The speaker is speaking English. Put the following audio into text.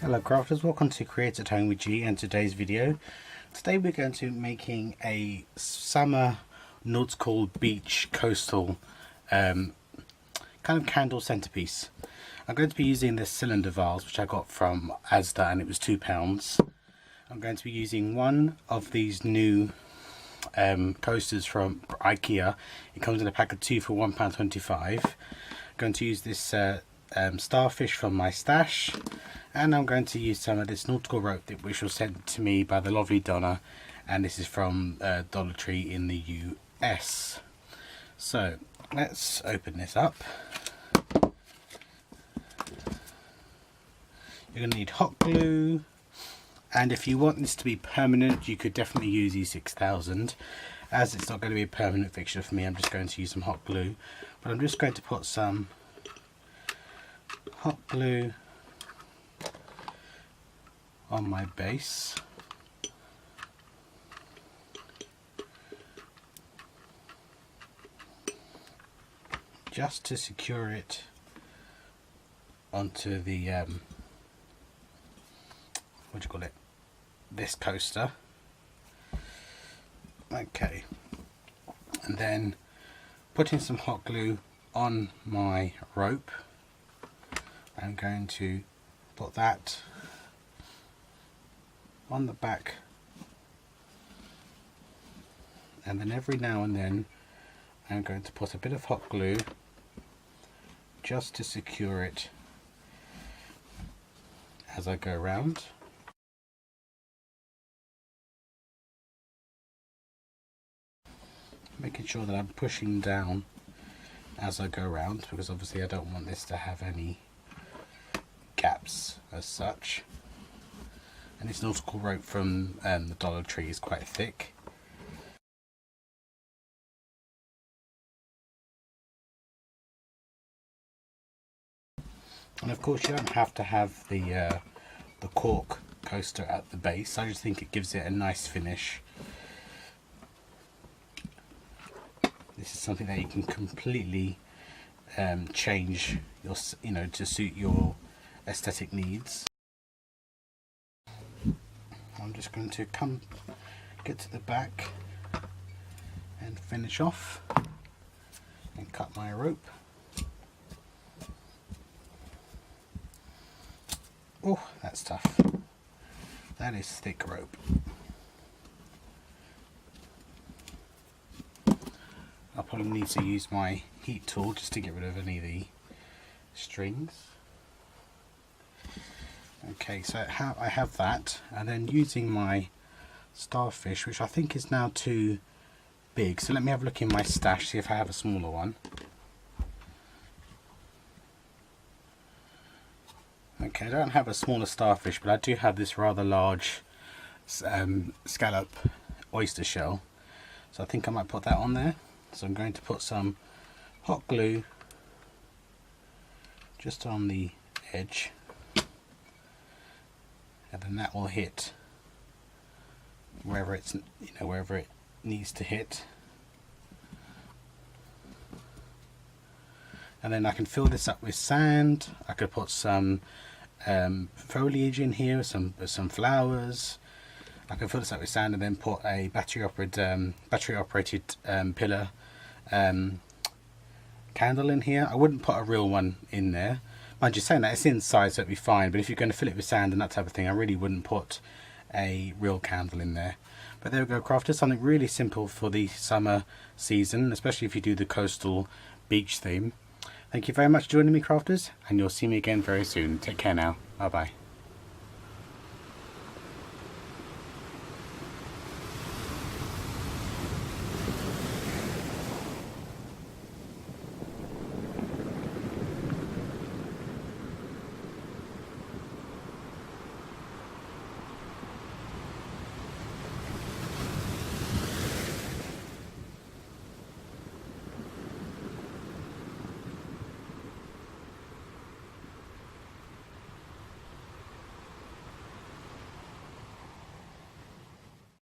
Hello crafters, welcome to Create at Home with G and today's video. Today we're going to be making a summer nautical beach coastal kind of candle centerpiece. I'm going to be using this cylinder vase which I got from Asda and it was £2. I'm going to be using one of these new coasters from IKEA. It comes in a pack of two for £1.25. I'm going to use this starfish from my stash, and I'm going to use some of this nautical rope which was sent to me by the lovely Donna, and this is from Dollar Tree in the US. So let's open this up. You're going to need hot glue, and if you want this to be permanent you could definitely use E6000. As it's not going to be a permanent fixture for me, I'm just going to use some hot glue, but I'm just going to put some hot glue on my base. Just to secure it onto the what do you call it, this coaster. Okay, and then putting some hot glue on my rope, I'm going to put that on the back, and then every now and then I'm going to put a bit of hot glue just to secure it as I go around. Making sure that I'm pushing down as I go around, because obviously I don't want this to have any gaps as such. And this nautical rope from the Dollar Tree is quite thick. And of course you don't have to have the cork coaster at the base. I just think it gives it a nice finish. This is something that you can completely change your, to suit your aesthetic needs. I'm just going to get to the back and finish off and cut my rope. Oh, that's tough. That is thick rope. I'll probably need to use my heat tool just to get rid of any of the strings. Okay, so I have that, and then using my starfish, which I think is now too big, so let me have a look in my stash, see if I have a smaller one. Okay, I don't have a smaller starfish, but I do have this rather large scallop oyster shell, so I think I might put that on there. So I'm going to put some hot glue just on the edge, and then that will hit wherever it's wherever it needs to hit. And then I can fill this up with sand. I could put some foliage in here, some flowers. I can fill this up with sand and then put a battery operated pillar candle in here. I wouldn't put a real one in there. Mind you, saying that it's inside, so it'd be fine, but if you're going to fill it with sand and that type of thing, I really wouldn't put a real candle in there. But there we go, crafters, something really simple for the summer season, especially if you do the coastal beach theme. Thank you very much for joining me, crafters, and you'll see me again very soon. Take care now. Bye bye.